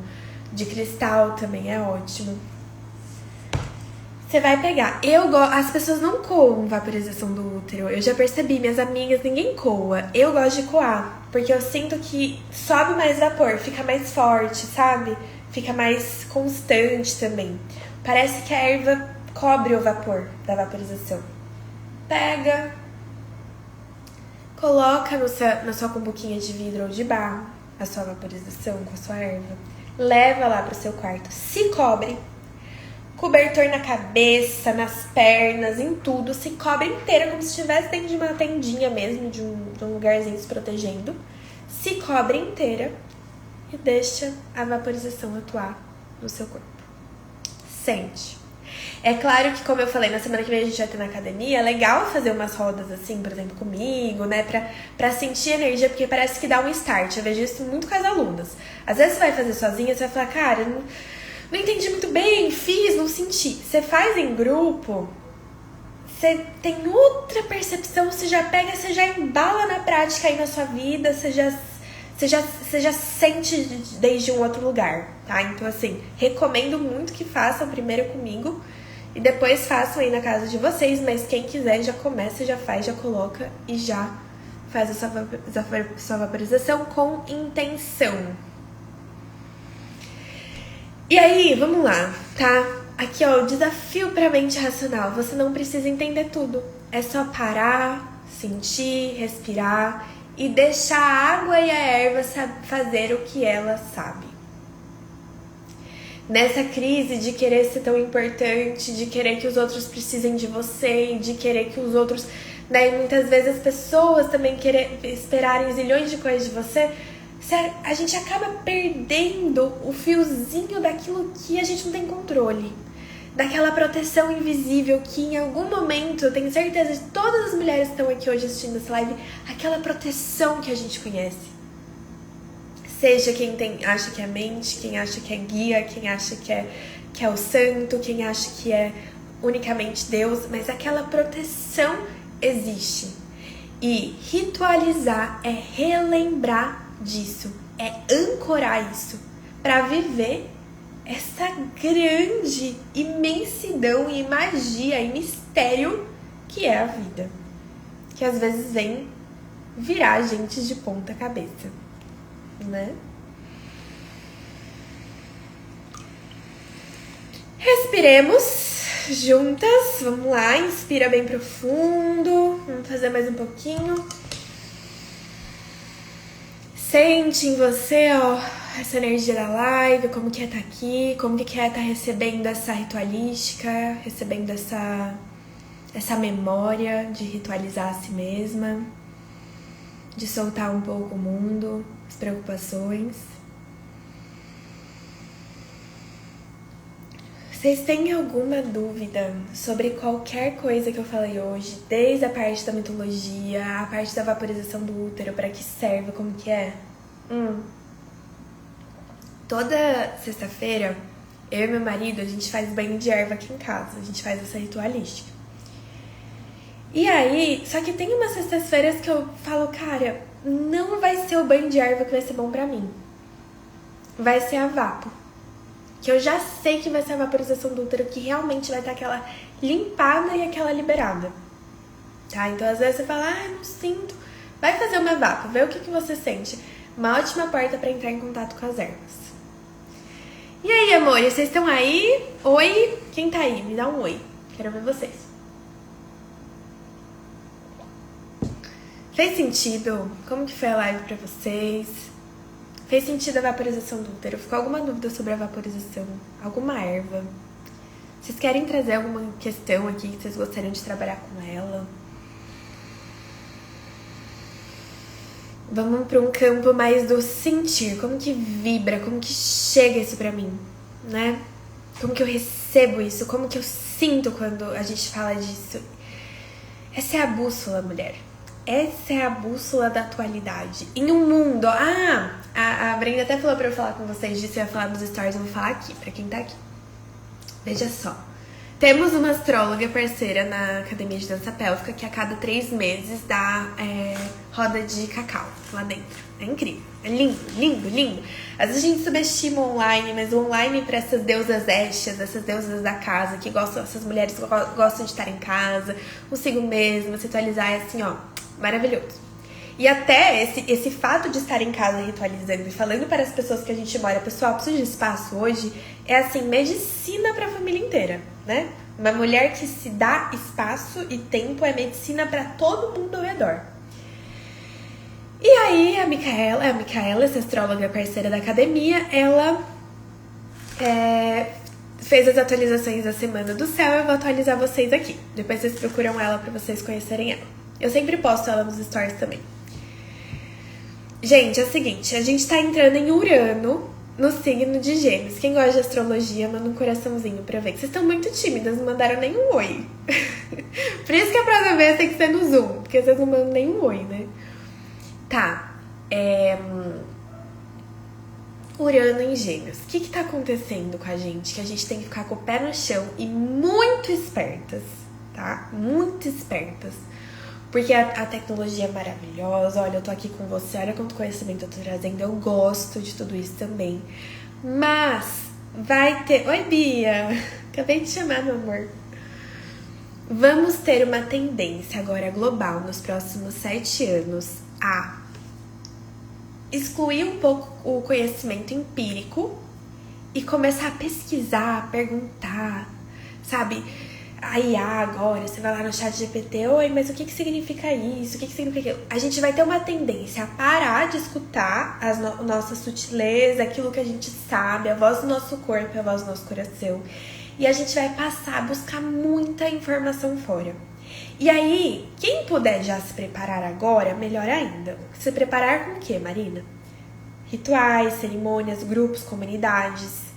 de cristal também é ótimo. Você vai pegar. As pessoas não coam vaporização do útero. Eu já percebi, minhas amigas, ninguém coa. Eu gosto de coar, porque eu sinto que sobe mais vapor, fica mais forte, sabe? Fica mais constante também. Parece que a erva cobre o vapor da vaporização. Pega, coloca na sua cumbuquinha de vidro ou de barro a sua vaporização com a sua erva. Leva lá pro seu quarto. Se cobre. Cobertor na cabeça, nas pernas, em tudo. Se cobre inteira, como se estivesse dentro de uma tendinha mesmo, de um lugarzinho se protegendo. Se cobre inteira e deixa a vaporização atuar no seu corpo. Sente. É claro que, como eu falei, na semana que vem a gente vai ter na academia, é legal fazer umas rodas assim, por exemplo, comigo, né? Pra sentir energia, porque parece que dá um start. Eu vejo isso muito com as alunas. Às vezes você vai fazer sozinha, você vai falar, cara, não entendi muito bem, fiz, não senti. Você faz em grupo, você tem outra percepção, você já pega, você já embala na prática aí na sua vida, você já sente desde um outro lugar, tá? Então, assim, recomendo muito que façam primeiro comigo e depois façam aí na casa de vocês, mas quem quiser já começa, já faz, já coloca e já faz a sua vaporização com intenção. E aí, vamos lá, tá? Aqui, ó, o desafio pra mente racional. Você não precisa entender tudo. É só parar, sentir, respirar e deixar a água e a erva fazer o que ela sabe. Nessa crise de querer ser tão importante, de querer que os outros precisem de você, de querer que os outros... Daí, muitas vezes, as pessoas também esperarem zilhões de coisas de você... A gente acaba perdendo o fiozinho daquilo que a gente não tem controle. Daquela proteção invisível que em algum momento, eu tenho certeza de todas as mulheres que estão aqui hoje assistindo essa live, aquela proteção que a gente conhece. Seja quem acha que é mente, quem acha que é guia, quem acha que é o santo, quem acha que é unicamente Deus, mas aquela proteção existe. E ritualizar é relembrar disso, é ancorar isso para viver essa grande imensidão e magia e mistério que é a vida, que às vezes vem virar a gente de ponta cabeça, né? Respiremos juntas, vamos lá, inspira bem profundo, vamos fazer mais um pouquinho. Sente em você, ó, essa energia da live, como que é estar aqui, como que é estar recebendo essa ritualística, recebendo essa memória de ritualizar a si mesma, de soltar um pouco o mundo, as preocupações. Vocês têm alguma dúvida sobre qualquer coisa que eu falei hoje, desde a parte da mitologia, a parte da vaporização do útero, para que serve, como que é? Toda sexta-feira, eu e meu marido, a gente faz banho de erva aqui em casa, a gente faz essa ritualística. E aí, só que tem umas sextas-feiras que eu falo, cara, não vai ser o banho de erva que vai ser bom pra mim. Vai ser a vapo. Que eu já sei que vai ser a vaporização do útero, que realmente vai estar aquela limpada e aquela liberada. Tá? Então, às vezes você fala, não sinto. Vai fazer uma vapo, vê o que você sente. Uma ótima porta para entrar em contato com as ervas. E aí, amores, vocês estão aí? Oi? Quem tá aí? Me dá um oi. Quero ver vocês. Fez sentido? Como que foi a live pra vocês? Fez sentido a vaporização do útero? Ficou alguma dúvida sobre a vaporização? Alguma erva? Vocês querem trazer alguma questão aqui que vocês gostariam de trabalhar com ela? Vamos para um campo mais do sentir. Como que vibra, como que chega isso pra mim, né? Como que eu recebo isso, como que eu sinto quando a gente fala disso. Essa é a bússola, mulher. Essa é a bússola da atualidade. Em um mundo... a Brenda até falou pra eu falar com vocês disso. Eu ia falar nos stories, eu vou falar aqui, pra quem tá aqui. Veja só. Temos uma astróloga parceira na Academia de Dança Pélvica que a cada 3 meses dá roda de cacau lá dentro. É incrível. É lindo, lindo, lindo. Às vezes a gente subestima o online, mas o online para essas deusas ésticas, essas deusas da casa, que gostam, essas mulheres que gostam de estar em casa, consigo mesma, se atualizar, é assim, ó, maravilhoso. E até esse fato de estar em casa ritualizando e falando para as pessoas que a gente mora, pessoal, preciso de espaço hoje, é assim, medicina para a família inteira, né? Uma mulher que se dá espaço e tempo é medicina para todo mundo ao redor. E aí a Micaela, essa astróloga parceira da academia, ela fez as atualizações da Semana do Céu. Eu vou atualizar vocês aqui. Depois vocês procuram ela para vocês conhecerem ela. Eu sempre posto ela nos stories também. Gente, é o seguinte, a gente tá entrando em Urano no signo de Gêmeos. Quem gosta de astrologia, manda um coraçãozinho pra ver. Que vocês estão muito tímidas, não mandaram nenhum oi. Por isso que a próxima vez tem que ser no Zoom, porque vocês não mandam nenhum oi, né? Tá. Urano em Gêmeos. O que tá acontecendo com a gente? Que a gente tem que ficar com o pé no chão e muito espertas, tá? Muito espertas. Porque a tecnologia é maravilhosa, olha, eu tô aqui com você, olha quanto conhecimento eu tô trazendo, eu gosto de tudo isso também. Mas vai ter... Oi, Bia! Acabei de chamar, meu amor. Vamos ter uma tendência agora global nos próximos 7 anos a excluir um pouco o conhecimento empírico e começar a pesquisar, a perguntar, sabe? A IA agora, você vai lá no chat GPT, oi, mas o que significa isso? O que significa aquilo? A gente vai ter uma tendência a parar de escutar a nossa sutileza, aquilo que a gente sabe, a voz do nosso corpo, a voz do nosso coração. E a gente vai passar a buscar muita informação fora. E aí, quem puder já se preparar agora, melhor ainda. Se preparar com o quê, Marina? Rituais, cerimônias, grupos, comunidades.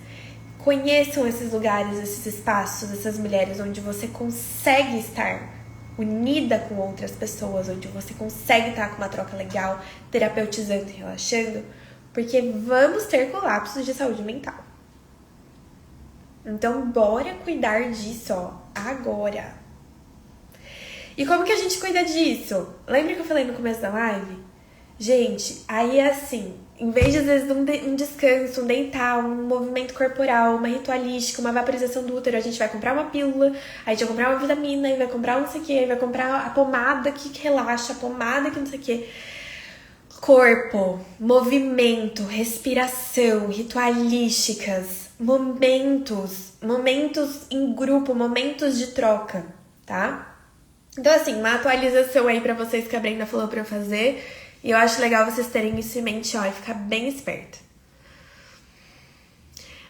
Conheçam esses lugares, esses espaços, essas mulheres onde você consegue estar unida com outras pessoas, onde você consegue estar com uma troca legal, terapeutizando e relaxando, porque vamos ter colapsos de saúde mental. Então, bora cuidar disso, ó, agora. E como que a gente cuida disso? Lembra que eu falei no começo da live? Gente, aí é assim... Em vez de, às vezes, um descanso, um deitar, um movimento corporal, uma ritualística, uma vaporização do útero, a gente vai comprar uma pílula, aí a gente vai comprar uma vitamina, aí vai comprar não sei o que, aí vai comprar a pomada que relaxa, a pomada que não sei o que. Corpo, movimento, respiração, ritualísticas, momentos em grupo, momentos de troca, tá? Então, assim, uma atualização aí pra vocês que a Brenda falou pra eu fazer... E eu acho legal vocês terem isso em mente, ó, e ficar bem esperto.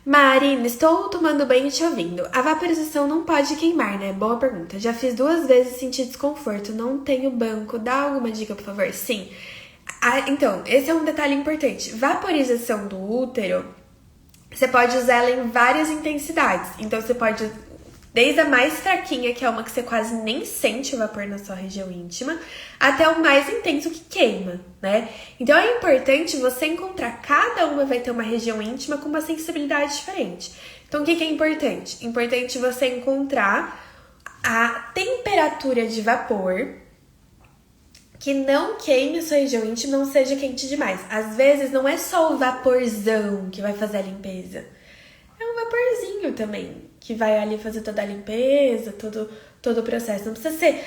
Marina, estou tomando banho e te ouvindo. A vaporização não pode queimar, né? Boa pergunta. Já fiz 2 vezes e senti desconforto. Não tenho banco. Dá alguma dica, por favor? Sim. Então, esse é um detalhe importante. Vaporização do útero, você pode usar ela em várias intensidades. Então, você pode... Desde a mais fraquinha, que é uma que você quase nem sente o vapor na sua região íntima, até o mais intenso que queima, né? Então é importante você encontrar, cada uma vai ter uma região íntima com uma sensibilidade diferente. Então o que é importante? Importante você encontrar a temperatura de vapor que não queime a sua região íntima, não seja quente demais. Às vezes não é só o vaporzão que vai fazer a limpeza, é um vaporzinho também, que vai ali fazer toda a limpeza, todo o processo. Não precisa ser...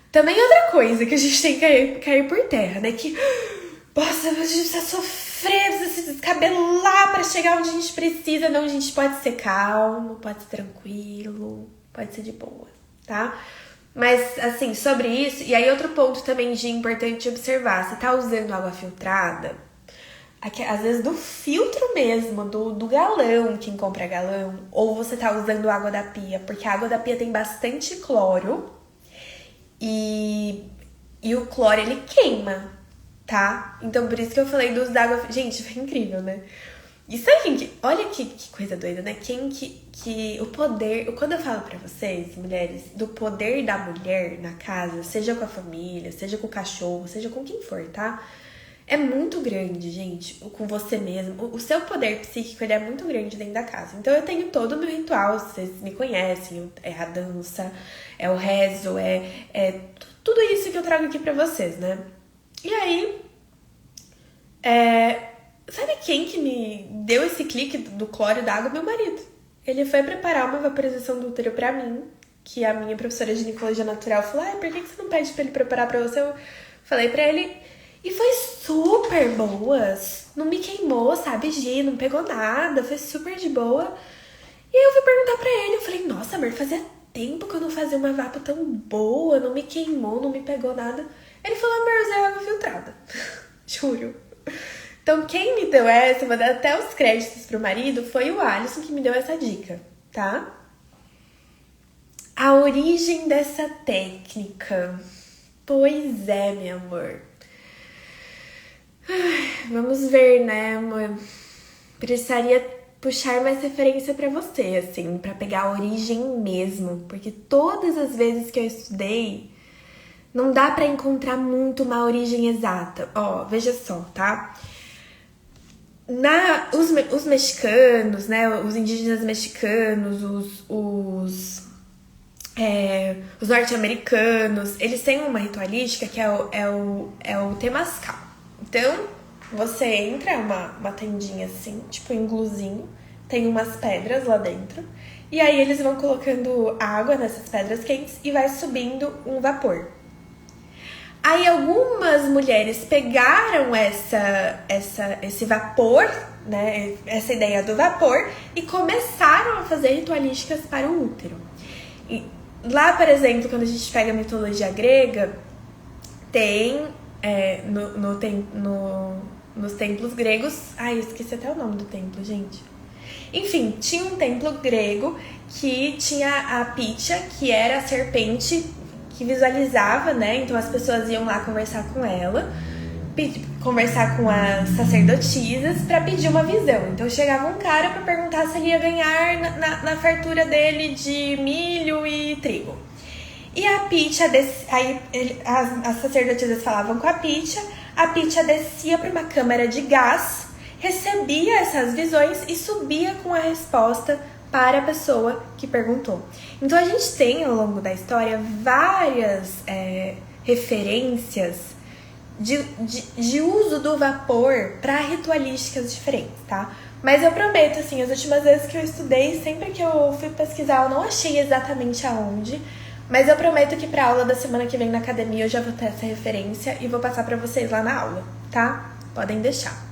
Também outra coisa que a gente tem que cair por terra, né? Que, nossa, a gente precisa sofrer, precisa se descabelar pra chegar onde a gente precisa. Não, a gente pode ser calmo, pode ser tranquilo, pode ser de boa, tá? Mas, assim, sobre isso... E aí, outro ponto também de importante observar. Você tá usando água filtrada... Às vezes do filtro mesmo, do galão, quem compra galão, ou você tá usando água da pia, porque a água da pia tem bastante cloro e o cloro ele queima, tá? Então por isso que eu falei do uso da água. Gente, foi incrível, né? E sabe quem que... Olha que coisa doida, né? Quem que o poder... Quando eu falo pra vocês, mulheres, do poder da mulher na casa, seja com a família, seja com o cachorro, seja com quem for, tá? É muito grande, gente, com você mesmo. O seu poder psíquico, ele é muito grande dentro da casa. Então eu tenho todo o meu ritual, vocês me conhecem, é a dança, é o rezo, é tudo isso que eu trago aqui pra vocês, né? E aí, sabe quem que me deu esse clique do cloro da água? Meu marido. Ele foi preparar uma vaporização do útero pra mim, que a minha professora de ginecologia natural falou, por que você não pede pra ele preparar pra você? Eu falei pra ele, e foi super boas. Não me queimou, sabe, Gi? Não pegou nada, foi super de boa. E aí eu fui perguntar pra ele, eu falei, nossa, amor, fazia tempo que eu não fazia uma vapo tão boa, não me queimou, não me pegou nada. Ele falou, amor, usei água filtrada. Juro. Então, quem me deu essa, vou dar até os créditos pro marido, foi o Alisson que me deu essa dica, tá? A origem dessa técnica. Pois é, meu amor. Vamos ver, né, amor? Precisaria puxar mais referência pra você, assim, pra pegar a origem mesmo. Porque todas as vezes que eu estudei, não dá pra encontrar muito uma origem exata. Ó, veja só, tá? Os mexicanos, né? Os indígenas mexicanos, os norte-americanos, eles têm uma ritualística que é o temazcal. Então, você entra, uma tendinha assim, tipo um igluzinho, tem umas pedras lá dentro, e aí eles vão colocando água nessas pedras quentes e vai subindo um vapor. Aí algumas mulheres pegaram esse vapor, né, essa ideia do vapor, e começaram a fazer ritualísticas para o útero. E lá, por exemplo, quando a gente pega a mitologia grega, tem nos templos gregos... Ai, eu esqueci até o nome do templo, gente. Enfim, tinha um templo grego que tinha a Pitya, que era a serpente que visualizava, né? Então as pessoas iam lá conversar com ela, conversar com as sacerdotisas para pedir uma visão. Então chegava um cara para perguntar se ele ia ganhar na fartura dele de milho e trigo. E a Pitya, as sacerdotisas falavam com a Pitya descia para uma câmara de gás, recebia essas visões e subia com a resposta para a pessoa que perguntou. Então a gente tem ao longo da história várias referências de uso do vapor para ritualísticas diferentes, tá? Mas eu prometo, assim, as últimas vezes que eu estudei, sempre que eu fui pesquisar, eu não achei exatamente aonde, mas eu prometo que pra aula da semana que vem na academia eu já vou ter essa referência e vou passar pra vocês lá na aula, tá? Podem deixar.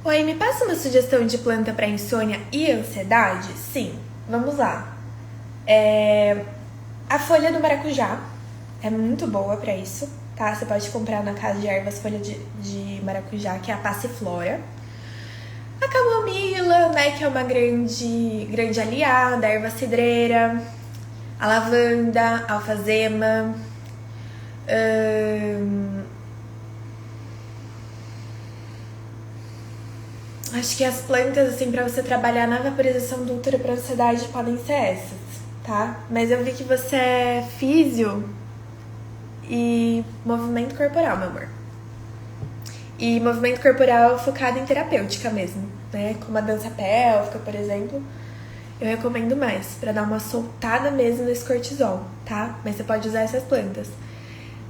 Oi, me passa uma sugestão de planta pra insônia e ansiedade? Sim, vamos lá. A folha do maracujá é muito boa pra isso, tá? Você pode comprar na casa de ervas folha de maracujá, que é a passiflora. A camomila, né, que é uma grande aliada, a erva cidreira, a lavanda, a alfazema, acho que as plantas, assim, pra você trabalhar na vaporização do útero pra ansiedade podem ser essas, tá? Mas eu vi que você é físio e movimento corporal, meu amor. E movimento corporal focado em terapêutica mesmo, né? Como a dança pélvica, por exemplo. Eu recomendo mais, pra dar uma soltada mesmo nesse cortisol, tá? Mas você pode usar essas plantas.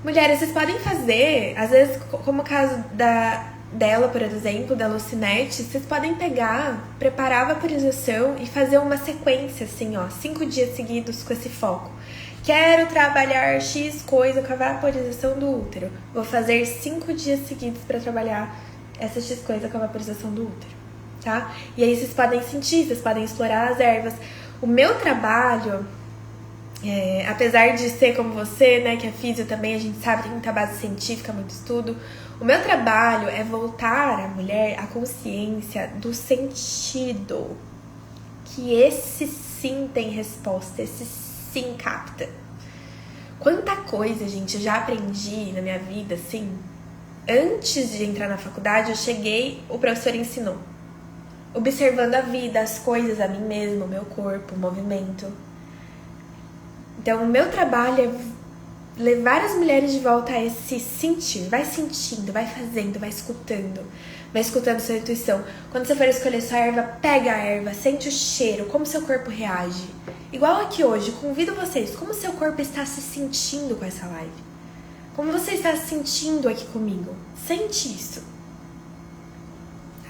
Mulheres, vocês podem fazer, às vezes, como o caso dela, por exemplo, da Lucinete, vocês podem preparar a vaporização e fazer uma sequência, assim, ó, 5 dias seguidos com esse foco. Quero trabalhar X coisa com a vaporização do útero. Vou fazer 5 dias seguidos para trabalhar essa X coisa com a vaporização do útero, tá? E aí vocês podem sentir, vocês podem explorar as ervas. O meu trabalho, apesar de ser como você, né, que é físio também, a gente sabe, tem muita base científica, muito estudo. O meu trabalho é voltar a mulher à consciência do sentido. Que esse sim tem resposta, esse sim capta. Quanta coisa, gente, eu já aprendi na minha vida, assim. Antes de entrar na faculdade, eu cheguei, o professor ensinou. Observando a vida, as coisas, a mim mesma, o meu corpo, o movimento. Então, o meu trabalho é levar as mulheres de volta a esse sentir. Vai sentindo, vai fazendo, vai escutando sua intuição. Quando você for escolher sua erva, pega a erva, sente o cheiro, como seu corpo reage. Igual aqui hoje, convido vocês, como seu corpo está se sentindo com essa live? Como você está se sentindo aqui comigo? Sente isso.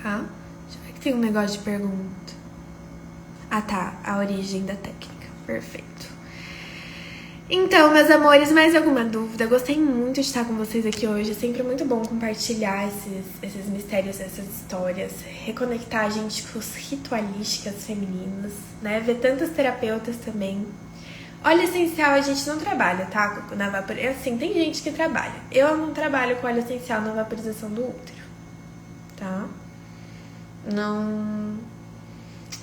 Tá? Deixa eu ver que tem um negócio de pergunta. Ah tá, a origem da técnica. Perfeito. Então, meus amores, mais alguma dúvida? Gostei muito de estar com vocês aqui hoje. É sempre muito bom compartilhar esses mistérios, essas histórias. Reconectar a gente com os ritualísticas femininas, né? Ver tantas terapeutas também. Óleo essencial a gente não trabalha, tá? Na vaporização. Assim, tem gente que trabalha. Eu não trabalho com óleo essencial na vaporização do útero, tá? Não...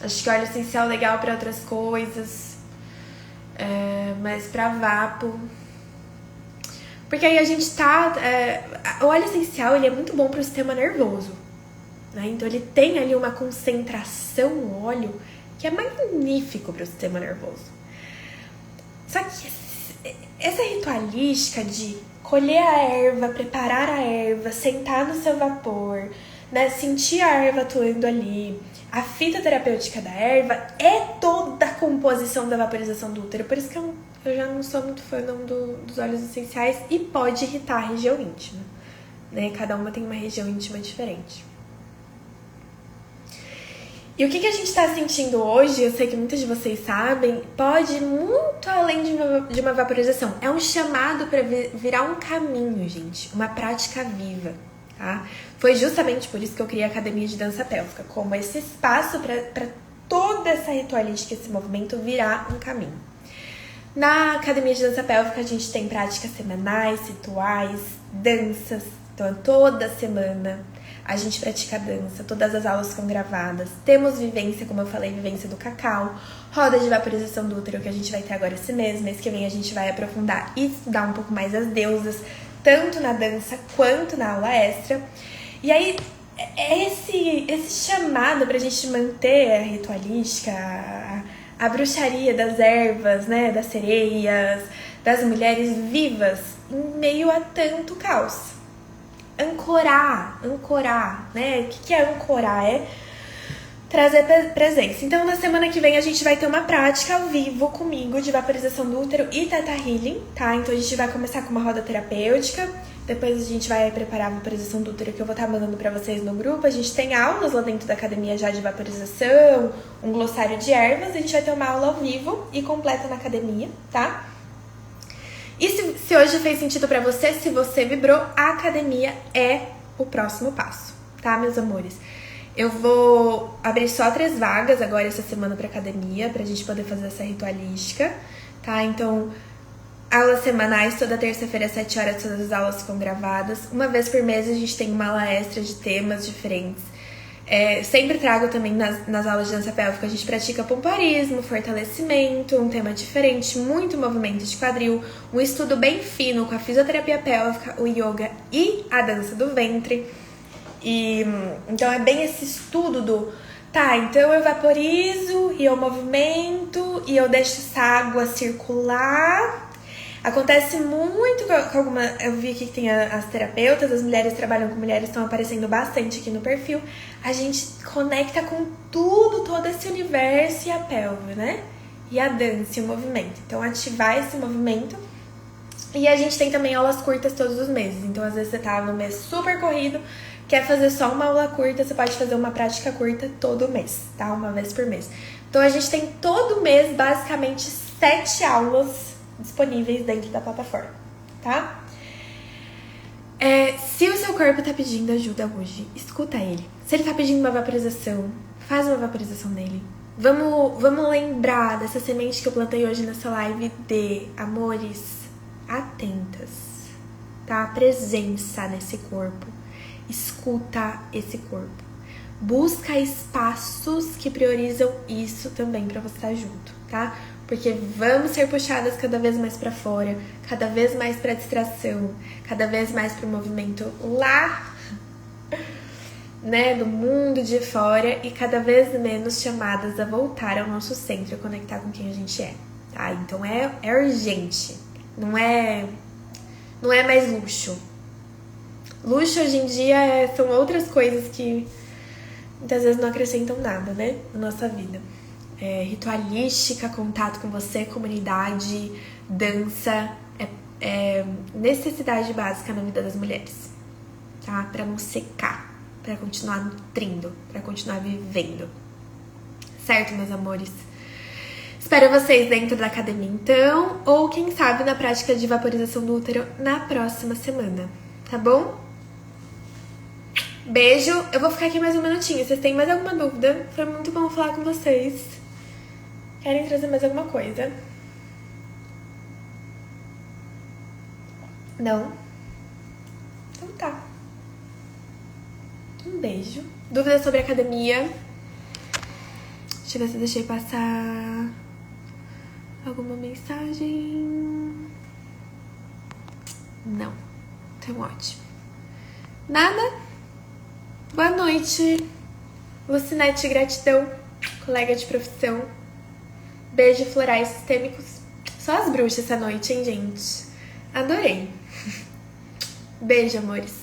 Acho que óleo essencial é legal pra outras coisas. Mas pra vapo... Porque aí a gente tá... o óleo essencial, ele é muito bom pro sistema nervoso, né? Então ele tem ali uma concentração no óleo que é magnífico pro sistema nervoso. Só que essa ritualística de colher a erva, preparar a erva, sentar no seu vapor, né, sentir a erva atuando ali, a fitoterapêutica da erva é toda a composição da vaporização do útero. Por isso que eu já não sou muito fã não, dos óleos essenciais e pode irritar a região íntima, né? Cada uma tem uma região íntima diferente. E o que a gente está sentindo hoje, eu sei que muitas de vocês sabem, pode ir muito além de uma vaporização. É um chamado para virar um caminho, gente, uma prática viva, tá? Foi justamente por isso que eu criei a Academia de Dança Pélvica, como esse espaço para toda essa ritualística, esse movimento virar um caminho. Na Academia de Dança Pélvica a gente tem práticas semanais, rituais, danças, então toda semana a gente pratica dança, todas as aulas são gravadas. Temos vivência, como eu falei, vivência do cacau, roda de vaporização do útero que a gente vai ter agora esse mês. Mês que vem a gente vai aprofundar e estudar um pouco mais as deusas, tanto na dança quanto na aula extra. E aí, é esse chamado pra gente manter a ritualística, a bruxaria das ervas, né, das sereias, das mulheres vivas, em meio a tanto caos. Ancorar, né? O que é ancorar? É trazer presença. Então, na semana que vem, a gente vai ter uma prática ao vivo comigo de vaporização do útero e Theta Healing, tá? Então, a gente vai começar com uma roda terapêutica, depois a gente vai preparar a vaporização do útero que eu vou estar mandando pra vocês no grupo. A gente tem aulas lá dentro da academia já de vaporização, um glossário de ervas. A gente vai ter uma aula ao vivo e completa na academia, tá? E se hoje fez sentido pra você, se você vibrou, a academia é o próximo passo, tá, meus amores? Eu vou abrir só 3 vagas agora essa semana pra academia, pra gente poder fazer essa ritualística, tá? Então, aulas semanais, toda terça-feira às 7 horas, todas as aulas ficam gravadas. Uma vez por mês a gente tem uma aula extra de temas diferentes. Sempre trago também nas aulas de dança pélvica, a gente pratica pomparismo, fortalecimento, um tema diferente, muito movimento de quadril, um estudo bem fino com a fisioterapia pélvica, o yoga e a dança do ventre. E então é bem esse estudo do, tá, então eu vaporizo e eu movimento e eu deixo essa água circular. Acontece muito com alguma... Eu vi aqui que tem as terapeutas, as mulheres trabalham com mulheres, estão aparecendo bastante aqui no perfil. A gente conecta com tudo, todo esse universo e a pelve, né? E a dança e o movimento. Então, ativar esse movimento. E a gente tem também aulas curtas todos os meses. Então, às vezes você tá no mês super corrido, quer fazer só uma aula curta, você pode fazer uma prática curta todo mês, tá? Uma vez por mês. Então, a gente tem todo mês, basicamente, 7 aulas disponíveis dentro da plataforma, tá? Se o seu corpo tá pedindo ajuda hoje, escuta ele. Se ele tá pedindo uma vaporização, faz uma vaporização nele. Vamos lembrar dessa semente que eu plantei hoje nessa live de amores atentas, tá? Presença nesse corpo. Escuta esse corpo. Busca espaços que priorizam isso também pra você estar junto, tá? Porque vamos ser puxadas cada vez mais pra fora, cada vez mais pra distração, cada vez mais pro movimento lá, né, do mundo de fora, e cada vez menos chamadas a voltar ao nosso centro, a conectar com quem a gente é, tá? Então é urgente, não é mais luxo. Luxo hoje em dia são outras coisas que muitas vezes não acrescentam nada, né, na nossa vida. Ritualística, contato com você, comunidade, dança, é necessidade básica na vida das mulheres, tá? Pra não secar, pra continuar nutrindo, pra continuar vivendo. Certo, meus amores? Espero vocês dentro da academia então, ou quem sabe na prática de vaporização do útero na próxima semana, tá bom? Beijo, eu vou ficar aqui mais um minutinho. Vocês têm mais alguma dúvida? Foi muito bom falar com vocês. Querem trazer mais alguma coisa? Não? Então tá. Um beijo. Dúvidas sobre academia? Deixa eu ver se eu deixei passar alguma mensagem. Não. Então ótimo. Nada? Boa noite. Lucinete, gratidão. Colega de profissão. Beijo, florais sistêmicos. Só as bruxas essa noite, hein, gente? Adorei. Beijo, amores.